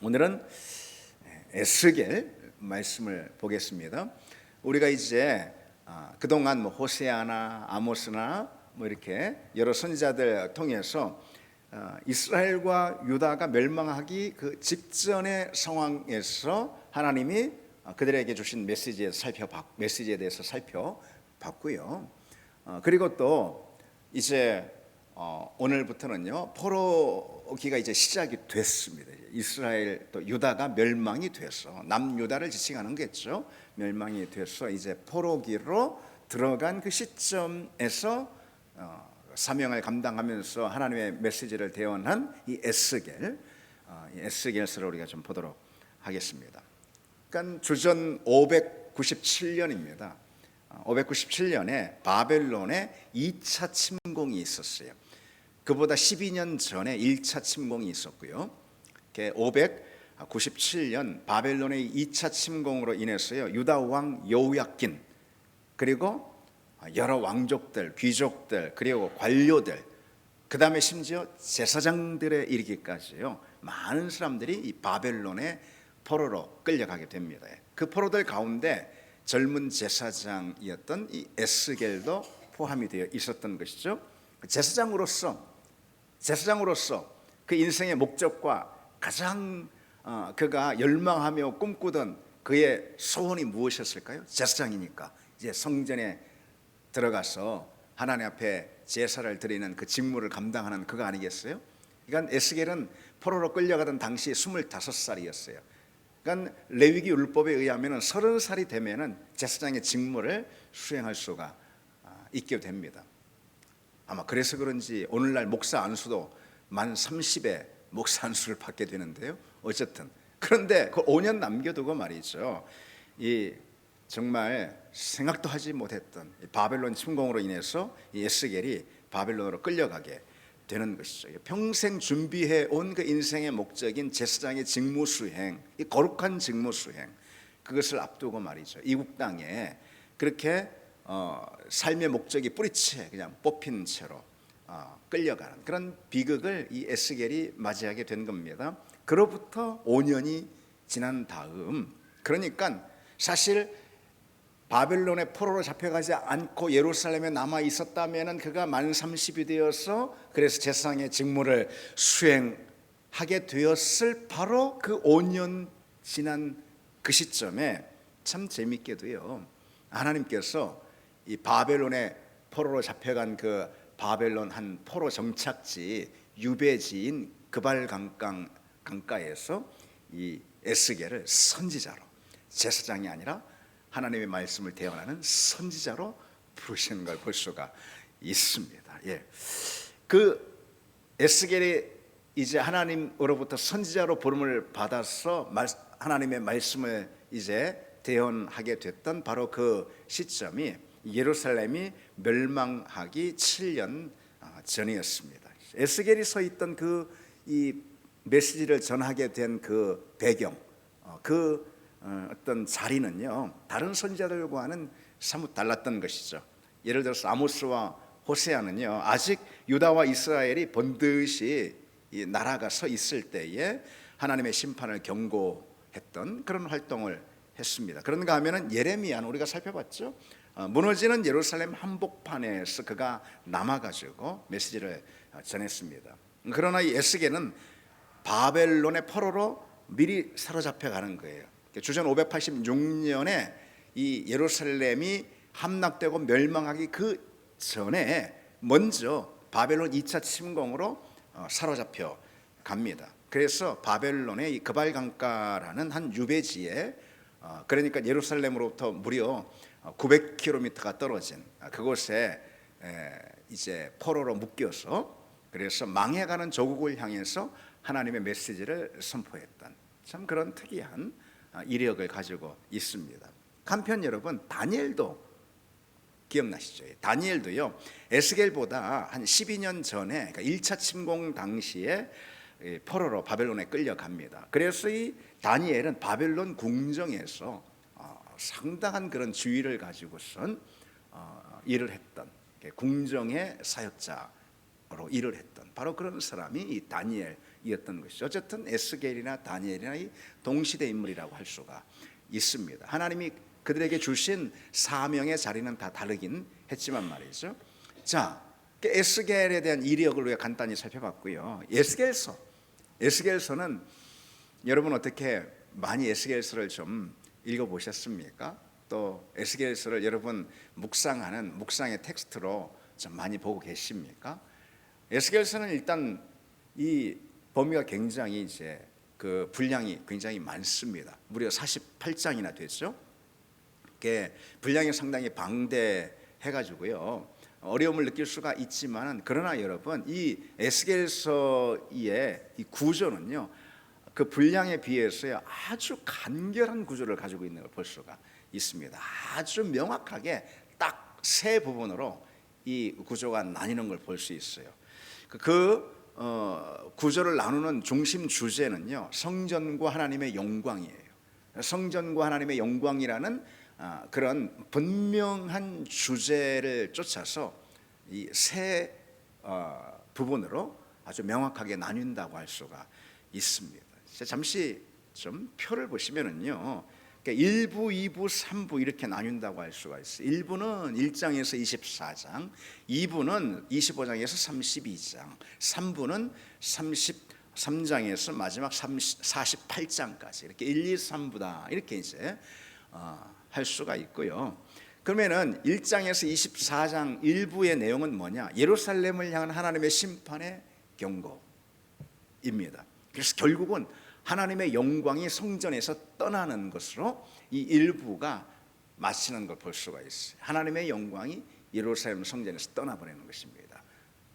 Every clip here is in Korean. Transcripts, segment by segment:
오늘은 에스겔 말씀을 보겠습니다. 우리가 이제 그동안 호세아나 아모스나 이렇게 여러 선지자들 통해서 이스라엘과 유다가 멸망하기 그 직전의 상황에서 하나님이 그들에게 주신 메시지에 대해서 살펴봤고요. 그리고 또 이제 오늘부터는요, 포로기가 이제 시작이 됐습니다. 이스라엘 또 유다가 멸망이 돼서 남유다를 지칭하는 거겠죠. 멸망이 돼서 이제 포로기로 들어간 그 시점에서 사명을 감당하면서 하나님의 메시지를 대언한 이 에스겔서를 우리가 좀 보도록 하겠습니다. 그러니까 주전 597년입니다. 597년에 바벨론에 2차 침공이 있었어요. 그보다 12년 전에 1차 침공이 있었고요. 597년 바벨론의 2차 침공으로 인해서요, 유다 왕 여호야킨 그리고 여러 왕족들, 귀족들, 그리고 관료들, 그 다음에 심지어 제사장들에 이르기까지요, 많은 사람들이 이 바벨론의 포로로 끌려가게 됩니다. 그 포로들 가운데 젊은 제사장이었던 이 에스겔도 포함이 되어 있었던 것이죠. 제사장으로서 그 인생의 목적과 가장 그가 열망하며 꿈꾸던 그의 소원이 무엇이었을까요? 제사장이니까 이제 성전에 들어가서 하나님 앞에 제사를 드리는 그 직무를 감당하는 그거 아니겠어요? 그러니까 에스겔은 포로로 끌려가던 당시 25살이었어요. 그러니까 레위기 율법에 의하면 30살이 되면은 제사장의 직무를 수행할 수가 있게 됩니다. 아마 그래서 그런지 오늘날 목사 안수도 만 30에 목사 안수를 받게 되는데요. 어쨌든 그런데 그 5년 남겨두고 말이죠, 이 정말 생각도 하지 못했던 바벨론 침공으로 인해서 이 에스겔이 바벨론으로 끌려가게 되는 것이죠. 평생 준비해 온 그 인생의 목적인 제사장의 직무 수행, 이 거룩한 직무 수행, 그것을 앞두고 말이죠, 이국 땅에 그렇게 삶의 목적이 뿌리채 그냥 뽑힌 채로 끌려가는 그런 비극을 이 에스겔이 맞이하게 된 겁니다. 그로부터 5년이 지난 다음, 그러니까 사실 바벨론의 포로로 잡혀가지 않고 예루살렘에 남아 있었다면 그가 만 30이 되어서 그래서 제사장의 직무를 수행하게 되었을 바로 그 5년 지난 그 시점에 참 재밌게도요, 하나님께서 이 바벨론의 포로로 잡혀간 그 바벨론 한 포로 정착지 유배지인 그발 강가에서 이 에스겔을 선지자로, 제사장이 아니라 하나님의 말씀을 대언하는 선지자로 부르시는 걸 볼 수가 있습니다. 그 에스겔이 이제 하나님으로부터 선지자로 부름을 받아서 하나님의 말씀을 이제 대언하게 됐던 바로 그 시점이 예루살렘이 멸망하기 7년 전이었습니다. 에스겔이 서 있던 이 메시지를 전하게 된 그 배경, 어떤 자리는요, 다른 선지자들과는 사뭇 달랐던 것이죠. 예를 들어서 아모스와 호세아는요, 아직 유다와 이스라엘이 번듯이 이 나라가 서 있을 때에 하나님의 심판을 경고했던 그런 활동을 했습니다. 그런가 하면은 예레미야는 우리가 살펴봤죠. 무너지는 예루살렘 한복판에서 그가 남아가지고 메시지를 전했습니다. 그러나 이 에스겔은 바벨론의 포로로 미리 사로잡혀 가는 거예요. 주전 586년에 이 예루살렘이 함락되고 멸망하기 그 전에 먼저 바벨론 2차 침공으로 사로잡혀 갑니다. 그래서 바벨론의 그발 강가라는 한 유배지에, 그러니까 예루살렘으로부터 무려 900km가 떨어진 그곳에 이제 포로로 묶여서 그래서 망해가는 조국을 향해서 하나님의 메시지를 선포했던 참 그런 특이한 이력을 가지고 있습니다. 한편 여러분, 다니엘도 기억나시죠? 다니엘도요, 에스겔보다 한 12년 전에, 그러니까 1차 침공 당시에 포로로 바벨론에 끌려갑니다. 그래서 이 다니엘은 바벨론 궁정에서 상당한 그런 지위를 가지고선 일을 했던, 궁정의 사역자로 일을 했던 바로 그런 사람이 이 다니엘 인물이었던 것이죠. 어쨌든 에스겔이나 다니엘이나 이 동시대 인물이라고 할 수가 있습니다. 하나님이 그들에게 주신 사명의 자리는 다 다르긴 했지만 말이죠. 자, 에스겔에 대한 이력을 우리가 간단히 살펴봤고요. 에스겔서는 여러분 어떻게 많이 에스겔서를 좀 읽어보셨습니까? 또 에스겔서를 여러분 묵상하는 묵상의 텍스트로 좀 많이 보고 계십니까? 에스겔서는 일단 이 범위가 굉장히 이제 그 분량이 굉장히 많습니다. 무려 48장이나 됐죠. 이게 분량이 상당히 방대해가지고요. 어려움을 느낄 수가 있지만 그러나 여러분 이 에스겔서의 이 구조는요. 그 분량에 비해서요 아주 간결한 구조를 가지고 있는 걸 볼 수가 있습니다. 아주 명확하게 딱 세 부분으로 이 구조가 나뉘는 걸 볼 수 있어요. 구조를 나누는 중심 주제는요 성전과 하나님의 영광이에요. 성전과 하나님의 영광이라는 그런 분명한 주제를 쫓아서 이 세 부분으로 아주 명확하게 나뉜다고 할 수가 있습니다. 잠시 좀 표를 보시면은요, 1부, 2부, 3부 이렇게 나뉜다고 할 수가 있어요. 1부는 1장에서 24장, 2부는 25장에서 32장, 3부는 33장에서 마지막 48장까지 이렇게 1, 2, 3부다 이렇게 이제 할 수가 있고요. 그러면은 1장에서 24장 1부의 내용은 뭐냐? 예루살렘을 향한 하나님의 심판의 경고입니다. 그래서 결국은 하나님의 영광이 성전에서 떠나는 것으로 이 일부가 마치는 걸 볼 수가 있어요. 하나님의 영광이 예루살렘 성전에서 떠나버리는 것입니다.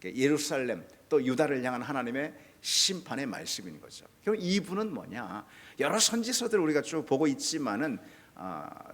예루살렘 또 유다를 향한 하나님의 심판의 말씀인 거죠. 그럼 2부는 뭐냐? 여러 선지서들 우리가 쭉 보고 있지만은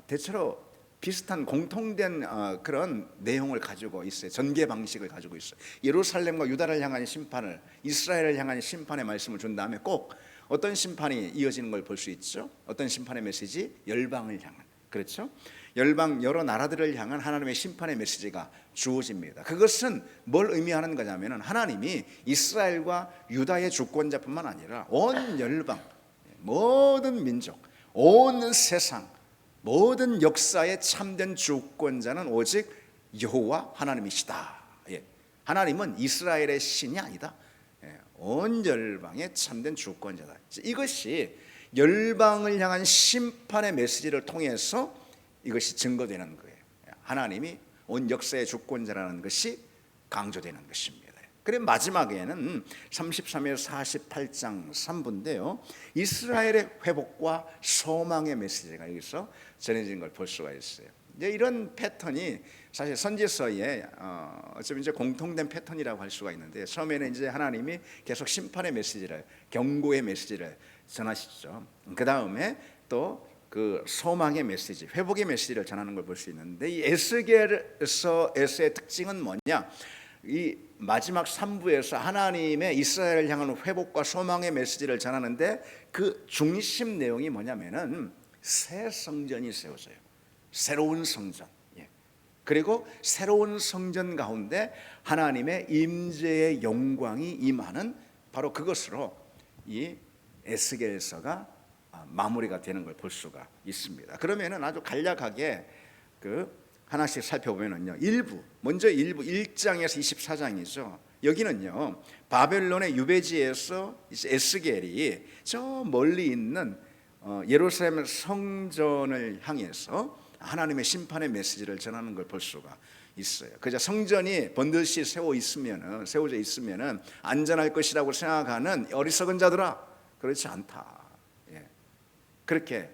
대체로 비슷한 공통된 그런 내용을 가지고 있어요. 전개 방식을 가지고 있어요. 예루살렘과 유다를 향한 심판을, 이스라엘을 향한 심판의 말씀을 준 다음에 꼭 어떤 심판이 이어지는 걸 볼 수 있죠. 어떤 심판의 메시지? 열방을 향한, 그렇죠? 열방 여러 나라들을 향한 하나님의 심판의 메시지가 주어집니다. 그것은 뭘 의미하는 거냐면은 하나님이 이스라엘과 유다의 주권자뿐만 아니라 온 열방, 모든 민족, 온 세상, 모든 역사의 참된 주권자는 오직 여호와 하나님이시다. 하나님은 이스라엘의 신이 아니다. 온 열방의 참된 주권자다. 이것이 열방을 향한 심판의 메시지를 통해서 이것이 증거되는 거예요. 하나님이 온 역사의 주권자라는 것이 강조되는 것입니다. 그래 마지막에는 33에서 48장 3부인데요. 이스라엘의 회복과 소망의 메시지가 여기서 전해진 걸 볼 수가 있어요. 이제 이런 패턴이 사실 선지서에 어쩌면 이제 공통된 패턴이라고 할 수가 있는데, 처음에는 이제 하나님이 계속 심판의 메시지를, 경고의 메시지를 전하시죠. 그 다음에 또 그 소망의 메시지, 회복의 메시지를 전하는 걸 볼 수 있는데, 이 에스겔서의 특징은 뭐냐? 이 마지막 3부에서 하나님의 이스라엘을 향한 회복과 소망의 메시지를 전하는데 그 중심 내용이 뭐냐면은 새 성전이 세워져요. 새로운 성전. 그리고 새로운 성전 가운데 하나님의 임재의 영광이 임하는 바로 그것으로 이 에스겔서가 마무리가 되는 걸 볼 수가 있습니다. 그러면은 아주 간략하게 하나씩 살펴보면은요. 먼저 1장에서 24장이죠. 여기는요. 바벨론의 유배지에서 에스겔이 저 멀리 있는 예루살렘 성전을 향해서 하나님의 심판의 메시지를 전하는 걸 볼 수가 있어요. 그저 성전이 번듯이 세워져 있으면은 안전할 것이라고 생각하는 어리석은 자들아, 그렇지 않다. 그렇게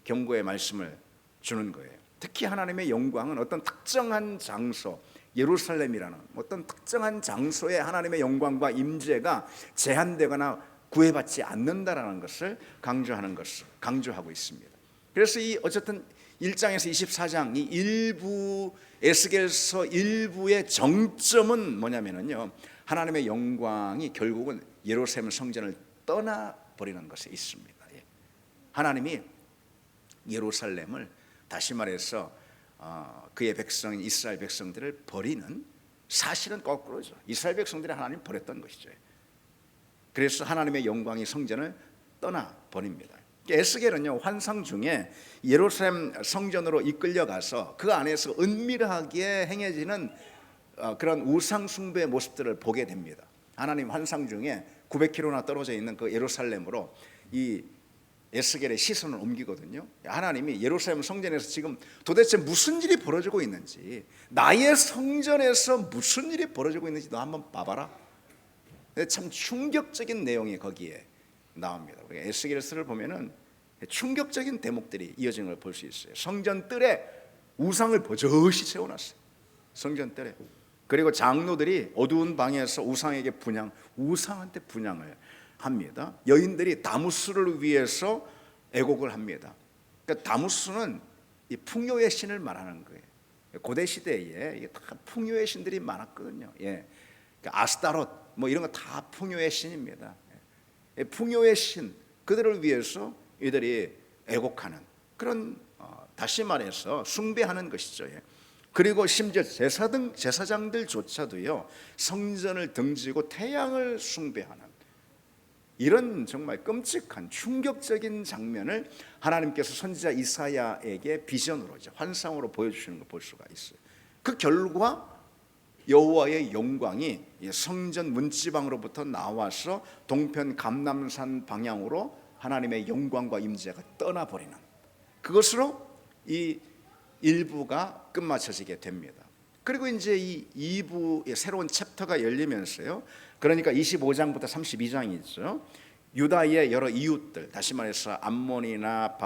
경고의 말씀을 주는 거예요. 특히 하나님의 영광은 어떤 특정한 장소, 예루살렘이라는 어떤 특정한 장소에 하나님의 영광과 임재가 제한되거나 구애받지 않는다라는 것을 강조하고 있습니다. 그래서 어쨌든 1장에서 24장 이 일부 에스겔서 일부의 정점은 뭐냐면요, 하나님의 영광이 결국은 예루살렘 성전을 떠나버리는 것에 있습니다. 하나님이 예루살렘을 다시 말해서 그의 백성인 이스라엘 백성들을 버리는, 사실은 거꾸로죠. 이스라엘 백성들이 하나님 버렸던 것이죠. 그래서 하나님의 영광이 성전을 떠나 버립니다. 에스겔은요, 환상 중에 예루살렘 성전으로 이끌려가서 그 안에서 은밀하게 행해지는 그런 우상 숭배의 모습들을 보게 됩니다. 하나님 환상 중에 900km나 떨어져 있는 그 예루살렘으로 이 에스겔의 시선을 옮기거든요. 하나님이 예루살렘 성전에서 지금 도대체 무슨 일이 벌어지고 있는지, 나의 성전에서 무슨 일이 벌어지고 있는지 너 한번 봐봐라. 참 충격적인 내용이 거기에 나옵니다. 에스겔서를 보면은 충격적인 대목들이 이어지는 걸 볼 수 있어요. 성전 뜰에 우상을 버젓이 세워놨어요. 성전 뜰에. 그리고 장로들이 어두운 방에서 우상에게 우상한테 분향을 합니다. 여인들이 다무스를 위해서 애곡을 합니다. 그러니까 다무스는 이 풍요의 신을 말하는 거예요. 고대 시대에 이게 다 풍요의 신들이 많았거든요. 예. 그러니까 아스타롯 뭐 이런 거 다 풍요의 신입니다. 풍요의 신, 그들을 위해서 이들이 애곡하는 그런 다시 말해서 숭배하는 것이죠. 그리고 심지어 제사장들조차도요, 성전을 등지고 태양을 숭배하는 이런 정말 끔찍한 충격적인 장면을 하나님께서 선지자 이사야에게 비전으로, 환상으로 보여주시는 걸 볼 수가 있어요. 그 결과 여호와의 영광이 성전 문지방으로부터 나와서 동편 감람산 방향으로 하나님의 영광과 임재가 떠나버리는, 그것으로 이 1부가 끝마쳐지게 됩니다. 그리고 이제 이 2부의 새로운 챕터가 열리면서요, 그러니까 25장부터 32장이죠. 유다의 여러 이웃들, 다시 말해서 암몬이나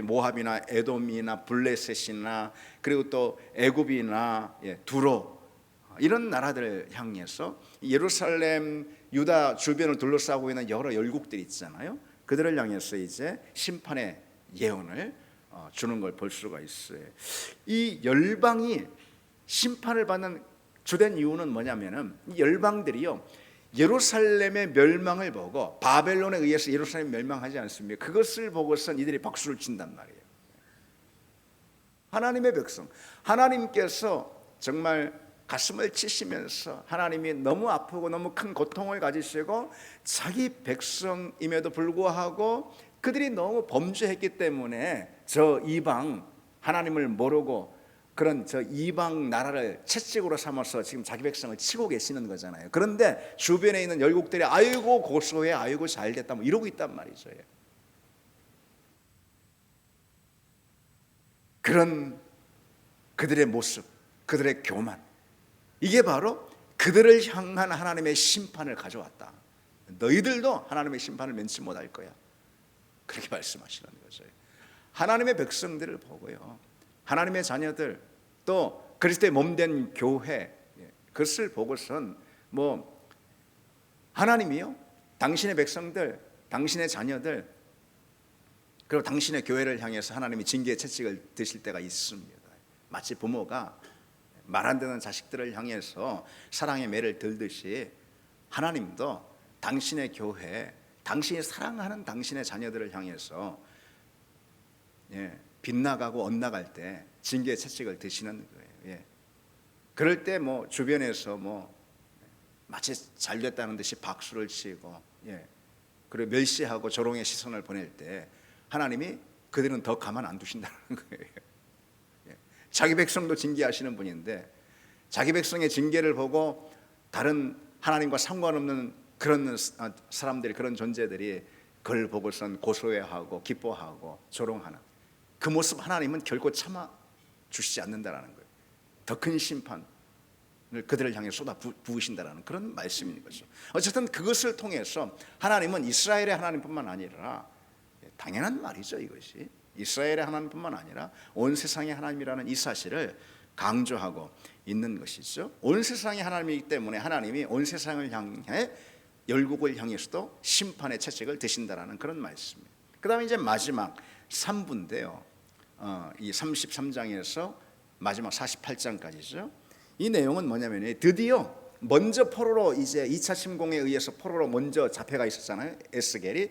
모압이나 에돔이나 블레셋이나 그리고 또 애굽이나 두로, 이런 나라들을 향해서 예루살렘 유다 주변을 둘러싸고 있는 여러 열국들이 있잖아요. 그들을 향해서 이제 심판의 예언을 주는 걸 볼 수가 있어요. 이 열방이 심판을 받는 주된 이유는 뭐냐면은, 이 열방들이요, 예루살렘의 멸망을 보고, 바벨론에 의해서 예루살렘이 멸망하지 않습니까? 그것을 보고선 이들이 박수를 친단 말이에요. 하나님의 백성, 하나님께서 정말 가슴을 치시면서 하나님이 너무 아프고 너무 큰 고통을 가지시고 자기 백성임에도 불구하고 그들이 너무 범죄했기 때문에 저 이방 하나님을 모르고 그런 저 이방 나라를 채찍으로 삼아서 지금 자기 백성을 치고 계시는 거잖아요. 그런데 주변에 있는 열국들이 아이고 고소해, 아이고 잘됐다 뭐 이러고 있단 말이죠. 그런 그들의 모습, 그들의 교만, 이게 바로 그들을 향한 하나님의 심판을 가져왔다. 너희들도 하나님의 심판을 면치 못할 거야, 그렇게 말씀하시는 거죠. 하나님의 백성들을 보고요, 하나님의 자녀들, 또 그리스도의 몸된 교회, 그것을 보고선 뭐 하나님이요, 당신의 백성들, 당신의 자녀들, 그리고 당신의 교회를 향해서 하나님이 징계의 채찍을 드실 때가 있습니다. 마치 부모가 말 안 듣는 자식들을 향해서 사랑의 매를 들듯이 하나님도 당신의 교회, 당신이 사랑하는 당신의 자녀들을 향해서 빗나가고 엇나갈 때 징계의 채찍을 드시는 거예요. 그럴 때 뭐 주변에서 뭐 마치 잘됐다는 듯이 박수를 치고, 그리고 멸시하고 조롱의 시선을 보낼 때 하나님이 그들은 더 가만 안 두신다는 거예요. 자기 백성도 징계하시는 분인데 자기 백성의 징계를 보고 다른 하나님과 상관없는 그런 사람들이, 그런 존재들이 그걸 보고선 고소해하고 기뻐하고 조롱하는 그 모습, 하나님은 결코 참아 주시지 않는다라는 거예요. 더 큰 심판을 그들을 향해 쏟아 부으신다라는 그런 말씀인 거죠. 어쨌든 그것을 통해서 하나님은 이스라엘의 하나님뿐만 아니라, 당연한 말이죠 이것이, 이스라엘의 하나님뿐만 아니라 온 세상의 하나님이라는 이 사실을 강조하고 있는 것이죠. 온 세상의 하나님이기 때문에 하나님이 온 세상을 향해, 열국을 향해서도 심판의 채찍을 드신다라는 그런 말씀입니다. 그 다음에 이제 마지막 3부인데요, 이 33장에서 마지막 48장까지죠. 이 내용은 뭐냐면, 드디어 먼저 포로로, 이제 2차 침공에 의해서 포로로 먼저 잡혀가 있었잖아요, 에스겔이.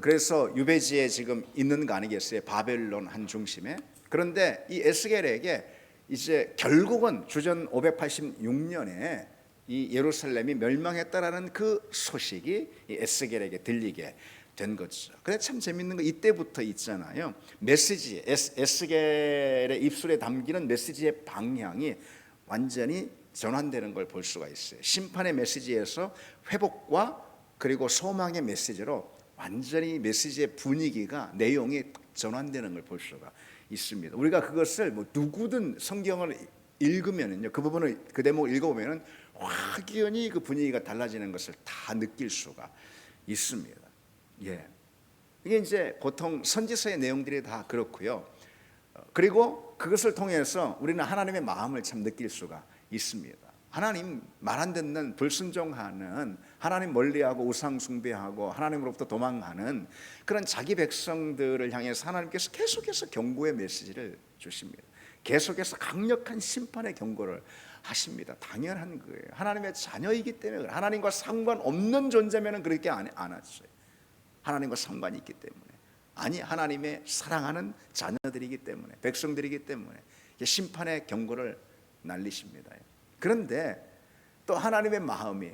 그래서 유배지에 지금 있는 거 아니겠어요, 바벨론 한 중심에. 그런데 이 에스겔에게 이제 결국은 주전 586년에 이 예루살렘이 멸망했다라는 그 소식이 이 에스겔에게 들리게 된 거죠. 근데 참 재밌는 거 이때부터 있잖아요. 메시지 에스겔의 입술에 담기는 메시지의 방향이 완전히 전환되는 걸 볼 수가 있어요. 심판의 메시지에서 회복과 그리고 소망의 메시지로 완전히 메시지의 분위기가 내용이 전환되는 걸 볼 수가 있습니다. 우리가 그것을 뭐 누구든 성경을 읽으면은요, 그 부분을 그 대목을 읽어보면은 확연히 그 분위기가 달라지는 것을 다 느낄 수가 있습니다. 예, 이게 이제 보통 선지서의 내용들이 다 그렇고요. 그리고 그것을 통해서 우리는 하나님의 마음을 참 느낄 수가 있습니다. 하나님 말 안 듣는 불순종하는, 하나님 멀리하고 우상 숭배하고 하나님으로부터 도망하는 그런 자기 백성들을 향해서 하나님께서 계속해서 경고의 메시지를 주십니다. 계속해서 강력한 심판의 경고를 하십니다. 당연한 거예요. 하나님의 자녀이기 때문에, 하나님과 상관없는 존재면은 그렇게 안 하죠. 하나님과 상관이 있기 때문에, 아니 하나님의 사랑하는 자녀들이기 때문에, 백성들이기 때문에 심판의 경고를 날리십니다. 그런데 또 하나님의 마음이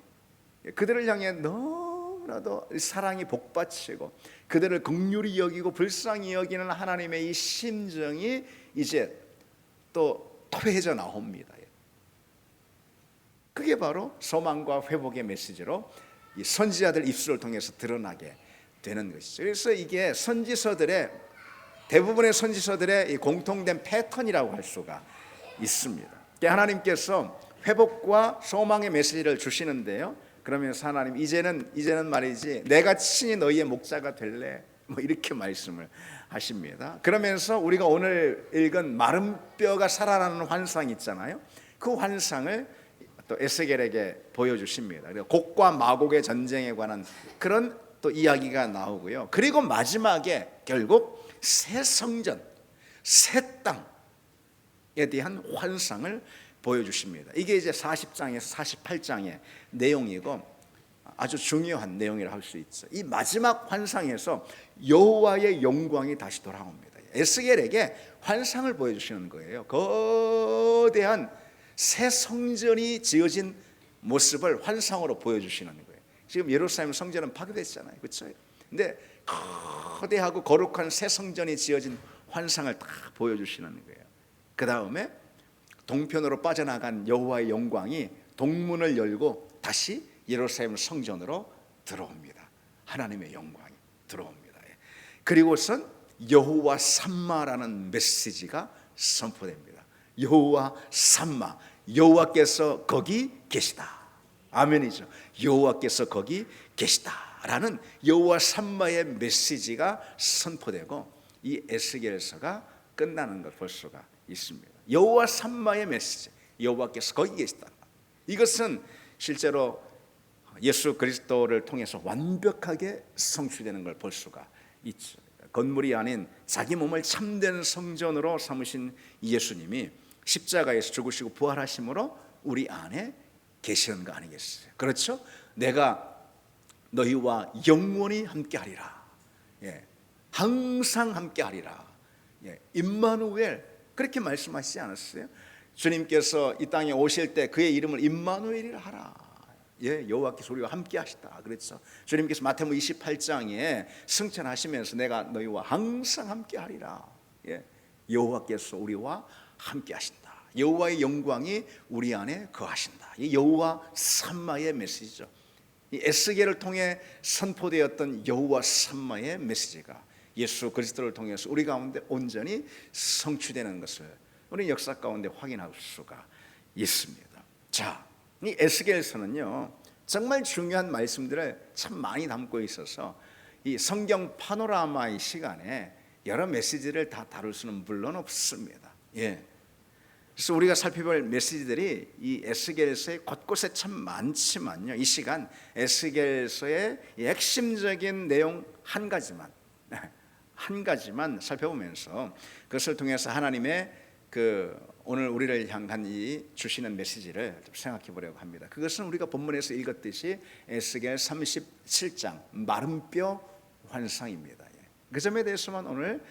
그들을 향해 너무나도 사랑이 복받치고 그들을 긍휼히 여기고 불쌍히 여기는 하나님의 이 심정이 이제 또 토해져 나옵니다. 그게 바로 소망과 회복의 메시지로 이 선지자들 입술을 통해서 드러나게 되는 것이죠. 그래서 이게 선지서들의, 대부분의 선지서들의 공통된 패턴이라고 할 수가 있습니다. 하나님께서 회복과 소망의 메시지를 주시는데요, 그러면서 하나님 이제는 말이지 내가 친히 너희의 목자가 될래, 뭐 이렇게 말씀을 하십니다. 그러면서 우리가 오늘 읽은 마른 뼈가 살아나는 환상 있잖아요. 그 환상을 또 에스겔에게 보여주십니다. 그리고 곡과 마곡의 전쟁에 관한 그런 또 이야기가 나오고요. 그리고 마지막에 결국 새 성전, 새 땅에 대한 환상을 보여주십니다. 이게 이제 40장에서 48장의 내용이고 아주 중요한 내용이라 할 수 있죠. 이 마지막 환상에서 여호와의 영광이 다시 돌아옵니다. 에스겔에게 환상을 보여주시는 거예요. 거대한 새 성전이 지어진 모습을 환상으로 보여주시는 거예요. 지금 예루살렘 성전은 파괴됐잖아요, 그렇죠? 근데 거대하고 거룩한 새 성전이 지어진 환상을 다 보여주시는 거예요. 그 다음에 동편으로 빠져나간 여호와의 영광이 동문을 열고 다시 예루살렘 성전으로 들어옵니다. 하나님의 영광이 들어옵니다. 그리고선 여호와 삼마라는 메시지가 선포됩니다. 여호와 삼마, 여호와께서 거기 계시다. 아멘이죠. 여호와께서 거기 계시다라는 여호와 삼마의 메시지가 선포되고 이 에스겔서가 끝나는 걸 볼 수가 있습니다. 여호와 삼마의 메시지, 여호와께서 거기 계시다. 이것은 실제로 예수 그리스도를 통해서 완벽하게 성취되는 걸 볼 수가 있죠. 건물이 아닌 자기 몸을 참된 성전으로 삼으신 예수님이 십자가에서 죽으시고 부활하심으로 우리 안에 계시는 거 아니겠어요? 그렇죠? 내가 너희와 영원히 함께하리라. 예, 항상 함께하리라. 예, 임마누엘, 그렇게 말씀하시지 않았어요? 주님께서 이 땅에 오실 때 그의 이름을 임마누엘이라 하라. 예, 여호와께서 우리와 함께 하시다 그랬죠. 주님께서 마태복음 28장에 승천하시면서 내가 너희와 항상 함께 하리라. 예, 여호와께서 우리와 함께 하신다. 여호와의 영광이 우리 안에 거하신다. 이 여호와 삼마의 메시지죠. 이 에스겔을 통해 선포되었던 여호와 삼마의 메시지가 예수 그리스도를 통해서 우리 가운데 온전히 성취되는 것을 우리 역사 가운데 확인할 수가 있습니다. 자, 이 에스겔서는요 정말 중요한 말씀들을 참 많이 담고 있어서 이 성경 파노라마의 시간에 여러 메시지를 다 다룰 수는 물론 없습니다. 예. 그래서 우리가 살펴볼 메시지들이 이 에스겔서에 곳곳에 참 많지만요, 이 시간 에스겔서의 핵심적인 내용 한 가지만 살펴보면서 그것을 통해서 하나님의 오늘 우리를 향한 이 주시는 메시지를 좀 생각해 보려고 합니다. 그것은 우리가 본문에서 읽었듯이 에스겔 37장 마른 뼈 환상입니다. 그 점에 대해서만 오늘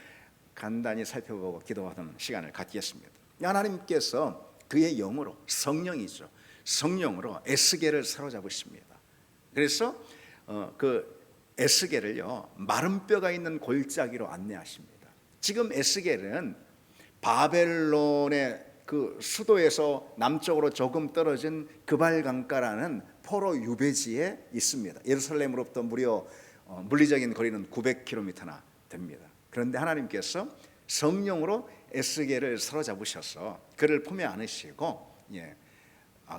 간단히 살펴보고 기도하는 시간을 갖겠습니다. 하나님께서 그의 영으로, 성령이죠, 성령으로 에스겔을 사로잡으십니다. 그래서 그 에스겔을요 마른 뼈가 있는 골짜기로 안내하십니다. 지금 에스겔은 바벨론의 그 수도에서 남쪽으로 조금 떨어진 그발 강가라는 포로 유배지에 있습니다. 예루살렘으로부터 무려 물리적인 거리는 900km나 됩니다. 그런데 하나님께서 성령으로 에스겔을 사로잡으셔서 그를 품에 안으시고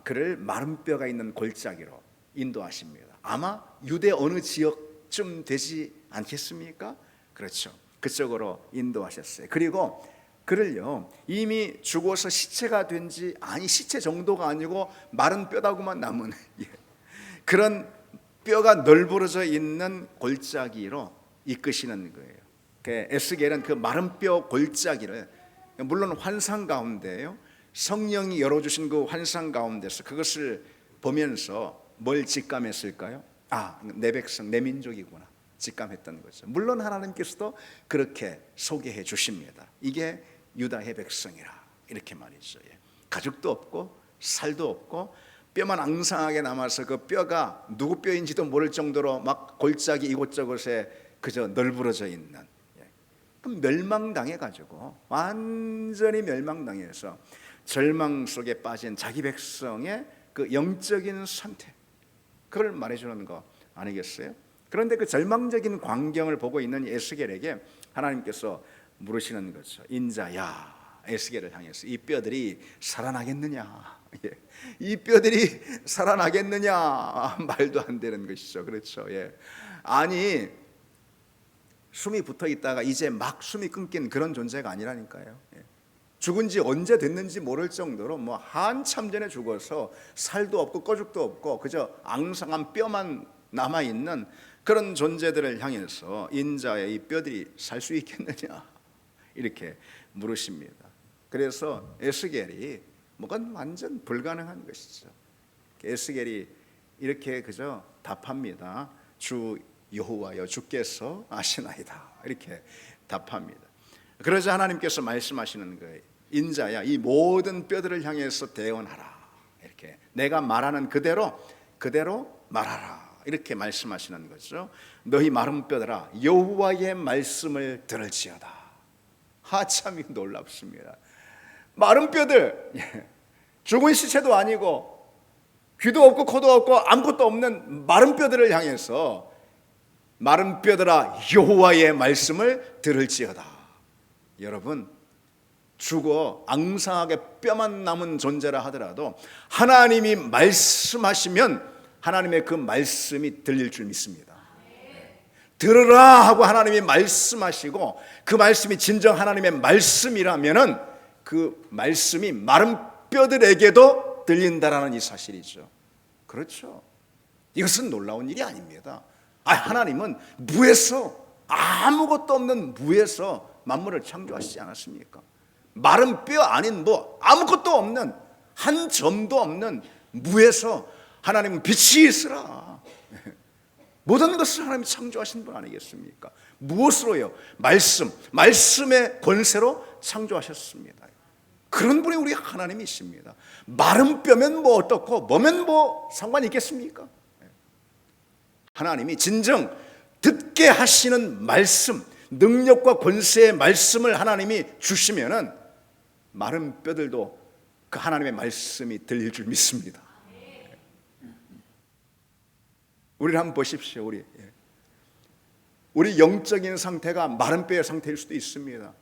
그를 마른 뼈가 있는 골짜기로 인도하십니다. 아마 유대 어느 지역쯤 되지 않겠습니까? 그렇죠. 그쪽으로 인도하셨어요. 그리고 그를요 이미 죽어서 시체가 된지 시체 정도가 아니고 마른 뼈다구만 남은 그런 뼈가 널브러져 있는 골짜기로 이끄시는 거예요. 에스겔은 그 마른 뼈 골짜기를 물론 환상 가운데요 성령이 열어주신 그 환상 가운데서 그것을 보면서 뭘 직감했을까요? 내 백성, 내 민족이구나 직감했던 거죠. 물론 하나님께서도 그렇게 소개해 주십니다. 이게 유다의 백성이라 이렇게 말이죠. 가죽도 없고 살도 없고 뼈만 앙상하게 남아서 그 뼈가 누구 뼈인지도 모를 정도로 막 골짜기 이곳저곳에 그저 널브러져 있는, 그럼 멸망당해 가지고 완전히 멸망당해서 절망 속에 빠진 자기 백성의 그 영적인 선택, 그걸 말해주는 거 아니겠어요? 그런데 그 절망적인 광경을 보고 있는 에스겔에게 하나님께서 물으시는 거죠. 인자야, 에스겔을 향해서 이 뼈들이 살아나겠느냐? 이 뼈들이 살아나겠느냐? 말도 안 되는 것이죠. 그렇죠. 아니 숨이 붙어 있다가 이제 막 숨이 끊긴 그런 존재가 아니라니까요. 죽은 지 언제 됐는지 모를 정도로 한참 전에 죽어서 살도 없고 꺼죽도 없고 그저 앙상한 뼈만 남아있는 그런 존재들을 향해서 인자의 이 뼈들이 살 수 있겠느냐 이렇게 물으십니다. 그래서 에스겔이 뭐건 완전 불가능한 것이죠. 에스겔이 이렇게 그저 답합니다. 주 여호와여 주께서 아시나이다 이렇게 답합니다. 그러자 하나님께서 말씀하시는 거예요. 인자야, 이 모든 뼈들을 향해서 대언하라. 이렇게 내가 말하는 그대로 말하라. 이렇게 말씀하시는 거죠. 너희 마른 뼈들아 여호와의 말씀을 들을지어다. 참 놀랍습니다. 마른 뼈들, 죽은 시체도 아니고 귀도 없고 코도 없고 아무것도 없는 마른 뼈들을 향해서 마른 뼈들아 여호와의 말씀을 들을지어다. 여러분, 죽어 앙상하게 뼈만 남은 존재라 하더라도 하나님이 말씀하시면 하나님의 그 말씀이 들릴 줄 믿습니다. 들으라 하고 하나님이 말씀하시고 그 말씀이 진정 하나님의 말씀이라면은 그 말씀이 마른 뼈들에게도 들린다라는 이 사실이죠. 그렇죠. 이것은 놀라운 일이 아닙니다. 하나님은 무에서, 아무것도 없는 무에서 만물을 창조하시지 않았습니까? 마른 뼈 아닌 아무것도 없는, 한 점도 없는 무에서 하나님은 빛이 있으라. 모든 것을 하나님이 창조하신 분 아니겠습니까? 무엇으로요? 말씀의 권세로 창조하셨습니다. 그런 분이 우리 하나님이십니다. 마른 뼈면 어떻고 뭐면 상관이 있겠습니까? 하나님이 진정 듣게 하시는 말씀, 능력과 권세의 말씀을 하나님이 주시면은 마른 뼈들도 그 하나님의 말씀이 들릴 줄 믿습니다. 우리를 한번 보십시오. 우리 영적인 상태가 마른 뼈의 상태일 수도 있습니다.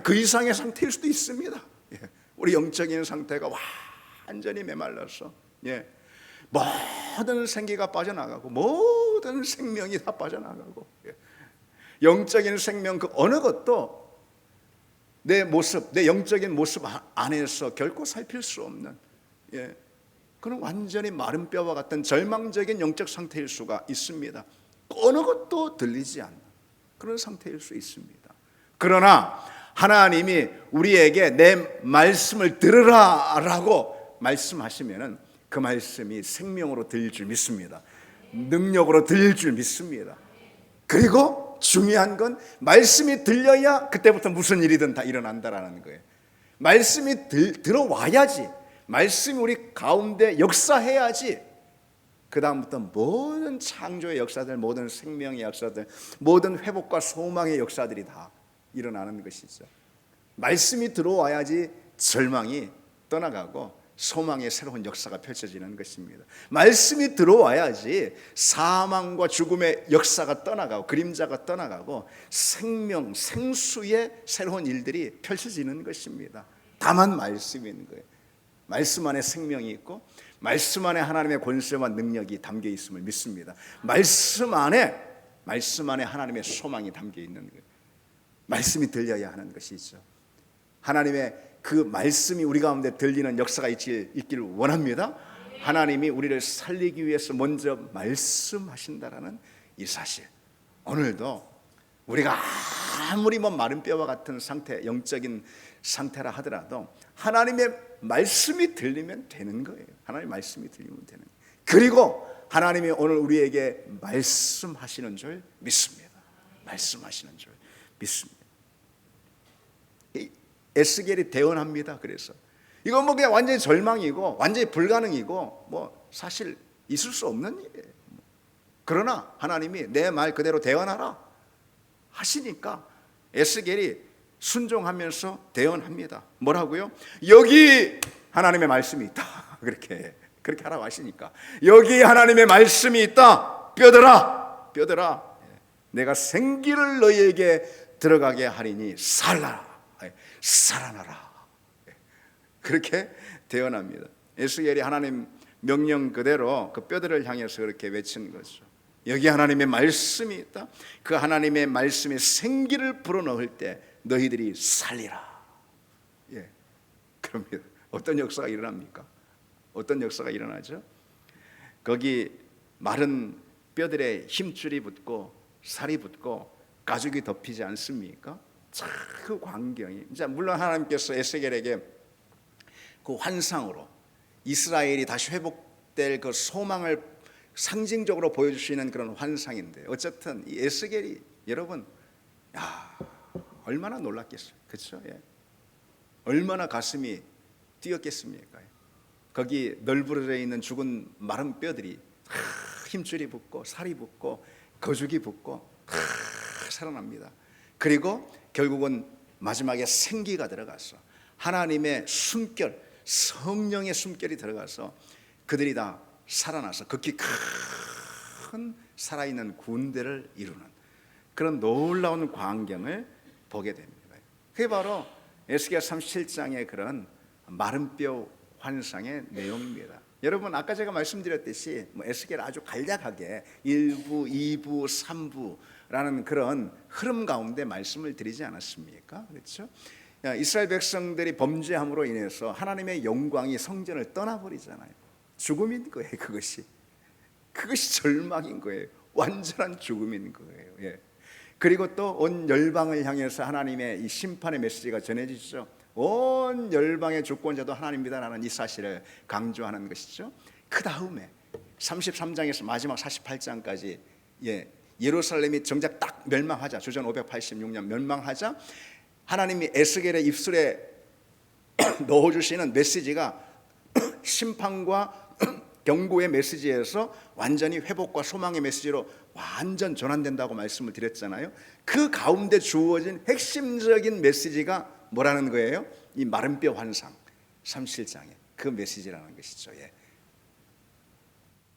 그 이상의 상태일 수도 있습니다. 우리 영적인 상태가 완전히 메말라서 모든 생기가 빠져나가고 모든 생명이 다 빠져나가고 영적인 생명 그 어느 것도 내 모습, 내 영적인 모습 안에서 결코 살필 수 없는 그는 완전히 마른 뼈와 같은 절망적인 영적 상태일 수가 있습니다. 어느 것도 들리지 않는 그런 상태일 수 있습니다. 그러나 하나님이 우리에게 내 말씀을 들으라라고 말씀하시면은 그 말씀이 생명으로 들릴 줄 믿습니다. 능력으로 들릴 줄 믿습니다. 그리고 중요한 건 말씀이 들려야 그때부터 무슨 일이든 다 일어난다라는 거예요. 말씀이 들어와야지, 말씀이 우리 가운데 역사해야지 그 다음부터 모든 창조의 역사들, 모든 생명의 역사들, 모든 회복과 소망의 역사들이 다 일어나는 것이죠. 말씀이 들어와야지 절망이 떠나가고 소망의 새로운 역사가 펼쳐지는 것입니다. 말씀이 들어와야지 사망과 죽음의 역사가 떠나가고 그림자가 떠나가고 생명, 생수의 새로운 일들이 펼쳐지는 것입니다. 다만 말씀이 있는 거예요. 말씀 안에 생명이 있고 말씀 안에 하나님의 권세와 능력이 담겨 있음을 믿습니다. 말씀 안에 하나님의 소망이 담겨 있는 거예요. 말씀이 들려야 하는 것이죠. 하나님의 그 말씀이 우리 가운데 들리는 역사가 있기를 원합니다. 하나님이 우리를 살리기 위해서 먼저 말씀하신다라는 이 사실, 오늘도 우리가 아무리 마른 뼈와 같은 상태, 영적인 상태라 하더라도 하나님의 말씀이 들리면 되는 거예요. 하나님의 말씀이 들리면 되는 거예요. 그리고 하나님이 오늘 우리에게 말씀하시는 줄 믿습니다. 말씀하시는 줄 믿습니다. 에스겔이 대언합니다. 그래서 이건 그냥 완전히 절망이고 완전히 불가능이고 사실 있을 수 없는 일이에요. 그러나 하나님이 내 말 그대로 대언하라 하시니까 에스겔이 순종하면서 대언합니다. 뭐라고요? 여기 하나님의 말씀이 있다. 그렇게 하라고 하시니까 여기 하나님의 말씀이 있다. 뼈들아 내가 생기를 너희에게 들어가게 하리니 살아나라. 그렇게 대언합니다. 에스겔이 하나님 명령 그대로 그 뼈들을 향해서 그렇게 외친 거죠. 여기 하나님의 말씀이 있다. 그 하나님의 말씀에 생기를 불어넣을 때 너희들이 살리라. 그러면 어떤 역사가 일어납니까? 어떤 역사가 일어나죠? 거기 마른 뼈들에 힘줄이 붙고 살이 붙고 가죽이 덮이지 않습니까? 그 광경이, 물론 하나님께서 에스겔에게 그 환상으로 이스라엘이 다시 회복될 그 소망을 상징적으로 보여주시는 그런 환상인데, 어쨌든 이 에스겔이 여러분, 얼마나 놀랐겠어요, 그렇죠? 얼마나 가슴이 뛰었겠습니까? 거기 널브러져 있는 죽은 마른 뼈들이 힘줄이 붙고 살이 붙고 거죽이 붙고 살아납니다. 그리고 결국은 마지막에 생기가 들어가서 하나님의 숨결, 성령의 숨결이 들어가서 그들이 다 살아나서 극히 큰 살아있는 군대를 이루는 그런 놀라운 광경을 보게 됩니다. 그게 바로 에스겔 37장의 그런 마른 뼈 환상의 내용입니다. 여러분, 아까 제가 말씀드렸듯이 에스겔 아주 간략하게 1부, 2부, 3부라는 그런 흐름 가운데 말씀을 드리지 않았습니까? 그렇죠? 이스라엘 백성들이 범죄함으로 인해서 하나님의 영광이 성전을 떠나버리잖아요. 죽음인 거예요. 그것이 절망인 거예요. 완전한 죽음인 거예요. 그리고 또 온 열방을 향해서 하나님의 이 심판의 메시지가 전해지죠. 온 열방의 주권자도 하나님이다라는 이 사실을 강조하는 것이죠. 그 다음에 33장에서 마지막 48장까지 예루살렘이 정작 딱 멸망하자, 주전 586년 멸망하자 하나님이 에스겔의 입술에 넣어주시는 메시지가 심판과 경고의 메시지에서 완전히 회복과 소망의 메시지로 완전 전환된다고 말씀을 드렸잖아요. 그 가운데 주어진 핵심적인 메시지가 뭐라는 거예요? 이 마른 뼈 환상 37장에 그 메시지라는 것이죠.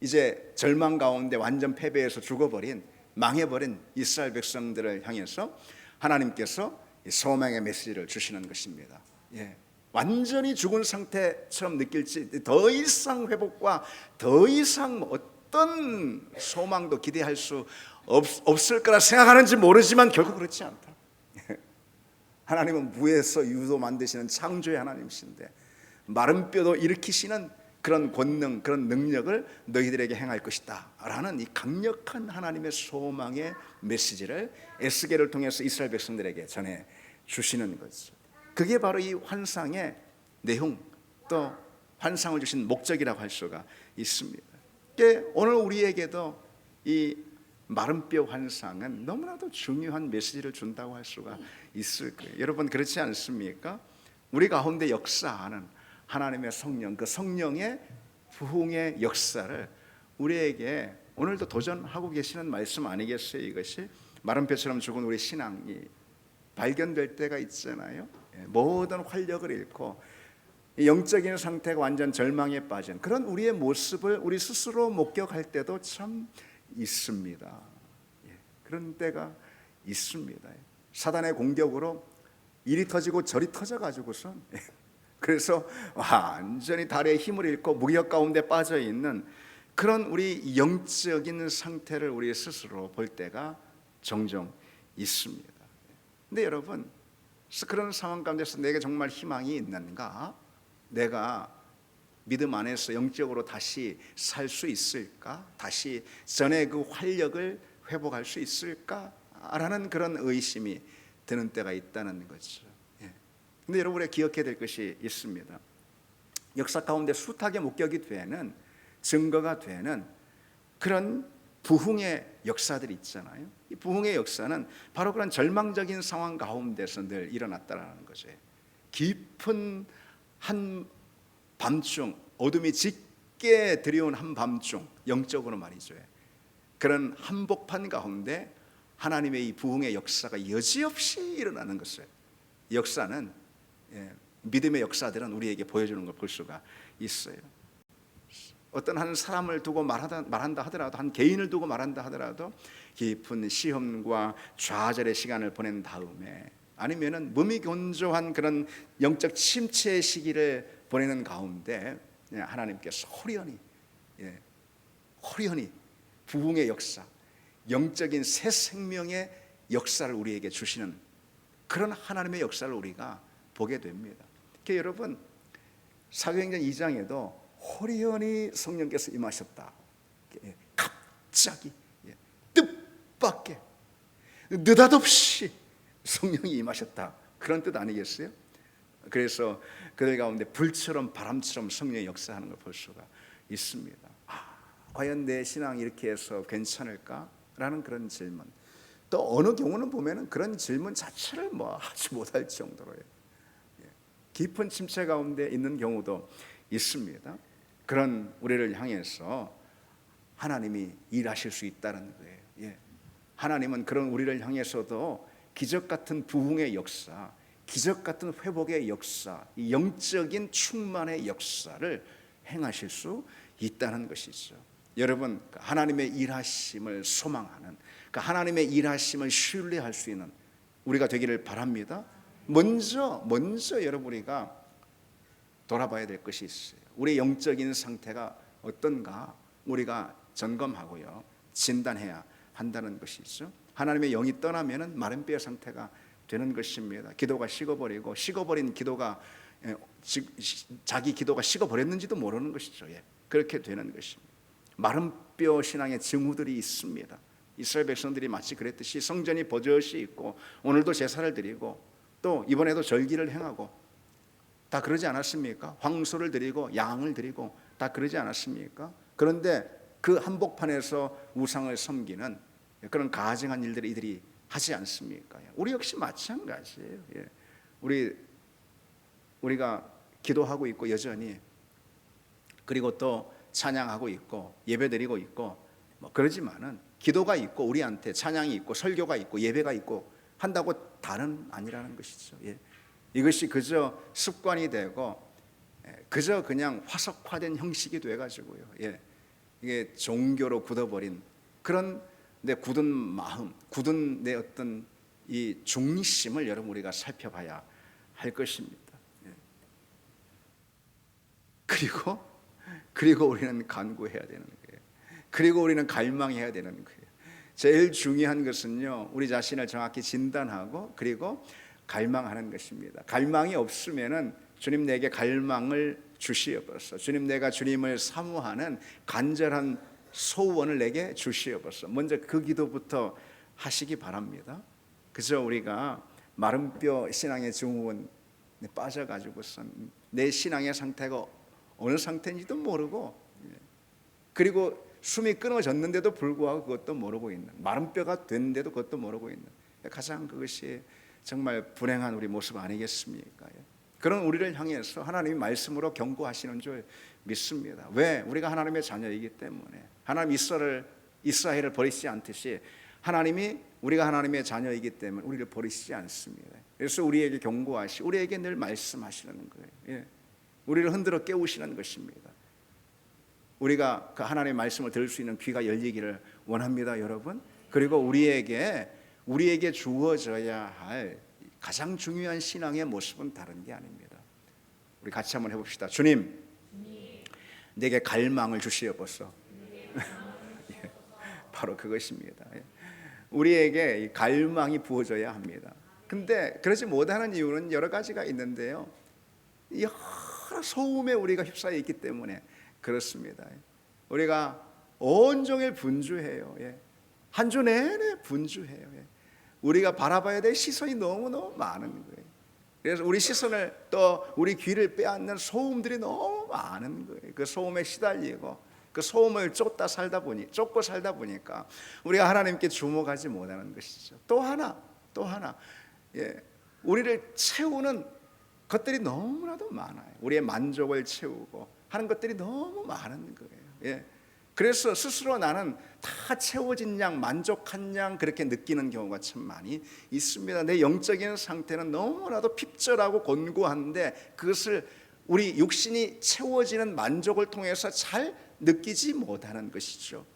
이제 절망 가운데 완전 패배해서 죽어버린, 망해버린 이스라엘 백성들을 향해서 하나님께서 소망의 메시지를 주시는 것입니다. 완전히 죽은 상태처럼 느낄지, 더 이상 회복과 더 이상 어떤 소망도 기대할 수 없을 거라 생각하는지 모르지만 결국 그렇지 않다. 하나님은 무에서 유도 만드시는 창조의 하나님이신데 마른 뼈도 일으키시는 그런 권능, 그런 능력을 너희들에게 행할 것이다 라는 이 강력한 하나님의 소망의 메시지를 에스겔을 통해서 이스라엘 백성들에게 전해 주시는 거죠. 그게 바로 이 환상의 내용, 또 환상을 주신 목적이라고 할 수가 있습니다. 오늘 우리에게도 이 마른 뼈 환상은 너무나도 중요한 메시지를 준다고 할 수가 있을 거예요. 여러분, 그렇지 않습니까? 우리 가운데 역사하는 하나님의 성령, 그 성령의 부흥의 역사를 우리에게 오늘도 도전하고 계시는 말씀 아니겠어요? 이것이 마른 뼈처럼 죽은 우리 신앙이 발견될 때가 있잖아요. 모든 활력을 잃고 영적인 상태가 완전 절망에 빠진 그런 우리의 모습을 우리 스스로 목격할 때도 참 있습니다. 그런 때가 있습니다. 사단의 공격으로 이리 터지고 저리 터져가지고선 그래서 완전히 달의 힘을 잃고 무기력 가운데 빠져 있는 그런 우리 영적인 상태를 우리 스스로 볼 때가 종종 있습니다. 근데 여러분, 그런 상황 가운데서 내게 정말 희망이 있는가? 내가 믿음 안에서 영적으로 다시 살 수 있을까? 다시 전의 그 활력을 회복할 수 있을까? 라는 그런 의심이 드는 때가 있다는 거죠. 근데 여러분, 우리가 기억해야 될 것이 있습니다. 역사 가운데 숱하게 목격이 되는, 증거가 되는 그런 부흥의 역사들이 있잖아요. 이 부흥의 역사는 바로 그런 절망적인 상황 가운데서 늘 일어났다라는 거죠. 깊은 한 밤중, 어둠이 짙게 들여온 한 밤중, 영적으로 말이죠. 그런 한복판 가운데 하나님의 이 부흥의 역사가 여지없이 일어나는 것을, 역사는 믿음의 역사들은 우리에게 보여주는 걸 볼 수가 있어요. 어떤 한 사람을 두고 말한다 하더라도, 한 개인을 두고 말한다 하더라도 깊은 시험과 좌절의 시간을 보낸 다음에, 아니면은 무미건조한 그런 영적 침체의 시기를 보내는 가운데 하나님께서 호련히 부흥의 역사, 영적인 새 생명의 역사를 우리에게 주시는 그런 하나님의 역사를 우리가 보게 됩니다. 그러니까 여러분, 사도행전 2장에도 호련히 성령께서 임하셨다. 갑자기 뜻밖의 느닷없이 성령이 임하셨다. 그런 뜻 아니겠어요? 그래서 그들 가운데 불처럼 바람처럼 성령이 역사하는 걸 볼 수가 있습니다. 과연 내 신앙이 이렇게 해서 괜찮을까? 라는 그런 질문. 또 어느 경우는 보면은 그런 질문 자체를 하지 못할 정도로요. 깊은 침체 가운데 있는 경우도 있습니다. 그런 우리를 향해서 하나님이 일하실 수 있다는 거예요. 하나님은 그런 우리를 향해서도 기적 같은 부흥의 역사, 기적 같은 회복의 역사, 이 영적인 충만의 역사를 행하실 수 있다는 것이죠. 여러분, 하나님의 일하심을 소망하는, 하나님의 일하심을 신뢰할 수 있는 우리가 되기를 바랍니다. 먼저 여러분, 우리가 돌아봐야 될 것이 있어요. 우리의 영적인 상태가 어떤가 우리가 점검하고요, 진단해야 한다는 것이죠. 하나님의 영이 떠나면은 마른 뼈의 상태가 되는 것입니다. 기도가 식어버린 기도가 자기 기도가 식어버렸는지도 모르는 것이죠. 그렇게 되는 것입니다. 마른 뼈 신앙의 징후들이 있습니다. 이스라엘 백성들이 마치 그랬듯이 성전이 버젓이 있고 오늘도 제사를 드리고 또 이번에도 절기를 행하고 다 그러지 않았습니까? 황소를 드리고 양을 드리고 다 그러지 않았습니까? 그런데 그 한복판에서 우상을 섬기는 그런 가증한 일들을 이들이 하지 않습니까? 우리 역시 마찬가지예요. 우리가 기도하고 있고 여전히, 그리고 또 찬양하고 있고 예배드리고 있고 그러지만은 기도가 있고 우리한테 찬양이 있고 설교가 있고 예배가 있고 한다고 다는 아니라는 것이죠. 이것이 그저 습관이 되고 그저 그냥 화석화된 형식이 돼가지고요. 이게 종교로 굳어버린 그런 내 굳은 마음, 굳은 내 어떤 이 중심을 여러분 우리가 살펴봐야 할 것입니다. 그리고 우리는 간구해야 되는 거예요. 그리고 우리는 갈망해야 되는 거예요. 제일 중요한 것은요, 우리 자신을 정확히 진단하고 그리고 갈망하는 것입니다. 갈망이 없으면은 주님 내게 갈망을 주시옵소서. 주님, 내가 주님을 사모하는 간절한 소원을 내게 주시옵소서. 먼저 그 기도부터 하시기 바랍니다. 그저 우리가 마른 뼈 신앙의 증후군에 빠져가지고선 내 신앙의 상태가 어느 상태인지도 모르고, 그리고 숨이 끊어졌는데도 불구하고 그것도 모르고 있는, 마른 뼈가 됐는데도 그것도 모르고 있는, 가장 그것이 정말 불행한 우리 모습 아니겠습니까? 그런 우리를 향해서 하나님이 말씀으로 경고하시는 줄 믿습니다. 왜? 우리가 하나님의 자녀이기 때문에. 하나님 이스라엘을 버리시지 않듯이 하나님이 우리가 하나님의 자녀이기 때문에 우리를 버리시지 않습니다. 그래서 우리에게 경고하시, 우리에게 늘 말씀하시는 거예요. 예. 우리를 흔들어 깨우시는 것입니다. 우리가 그 하나님의 말씀을 들을 수 있는 귀가 열리기를 원합니다, 여러분. 그리고 우리에게 주어져야 할 가장 중요한 신앙의 모습은 다른 게 아닙니다. 우리 같이 한번 해봅시다. 주님, 내게 갈망을 주시옵소서. 예, 바로 그것입니다. 우리에게 이 갈망이 부어져야 합니다. 근데 그러지 못하는 이유는 여러 가지가 있는데요, 여러 소음에 우리가 휩싸여 있기 때문에 그렇습니다. 우리가 온종일 분주해요. 한 주 내내 분주해요. 우리가 바라봐야 될 시선이 너무너무 많은 거예요. 그래서 우리 시선을 또 우리 귀를 빼앗는 소음들이 너무 많은 거예요. 그 소음에 시달리고 그 소음을 쫓고 살다 보니까 우리가 하나님께 주목하지 못하는 것이죠. 또 하나 우리를 채우는 것들이 너무나도 많아요. 우리의 만족을 채우고 하는 것들이 너무 많은 거예요. 그래서 스스로 나는 다 채워진 양, 만족한 양 그렇게 느끼는 경우가 참 많이 있습니다. 내 영적인 상태는 너무나도 핍절하고 곤고한데 그것을 우리 육신이 채워지는 만족을 통해서 잘 느끼지 못하는 것이죠.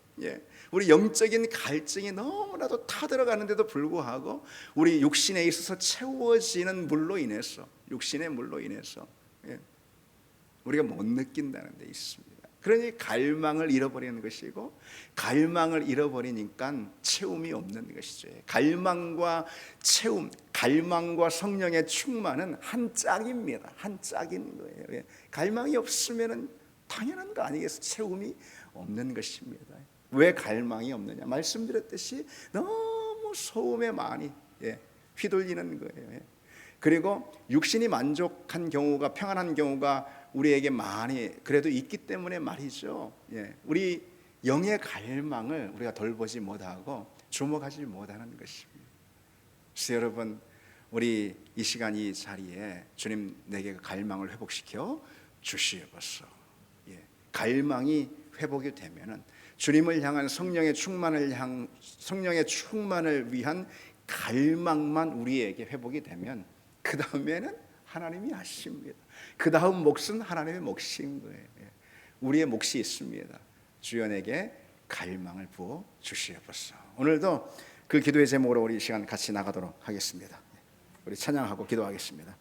우리 영적인 갈증이 너무나도 타들어가는데도 불구하고 우리 육신에 있어서 채워지는 물로 인해서, 육신의 물로 인해서 우리가 못 느낀다는 데 있습니다. 그러니 갈망을 잃어버리는 것이고, 갈망을 잃어버리니까 채움이 없는 것이죠. 갈망과 채움, 갈망과 성령의 충만은 한 짝입니다. 한 짝인 거예요. 갈망이 없으면 당연한 거 아니겠어요? 채움이 없는 것입니다. 왜 갈망이 없느냐? 말씀드렸듯이 너무 소음에 많이 휘둘리는 거예요. 그리고 육신이 만족한 경우가, 평안한 경우가 우리에게 많이 그래도 있기 때문에 말이죠. 우리 영의 갈망을 우리가 돌보지 못하고 주목하지 못하는 것입니다. 그래서 여러분, 우리 이 시간 이 자리에 주님 내게 갈망을 회복시켜 주시옵소서. 갈망이 회복이 되면은 주님을 향한 성령의 충만을 위한 갈망만 우리에게 회복이 되면 그 다음에는 하나님이 하십니다. 그 다음 몫은 하나님의 몫인 거예요. 우리의 몫이 있습니다. 주여 내게 갈망을 부어 주시옵소서. 오늘도 그 기도의 제목으로 우리 이 시간 같이 나가도록 하겠습니다. 우리 찬양하고 기도하겠습니다.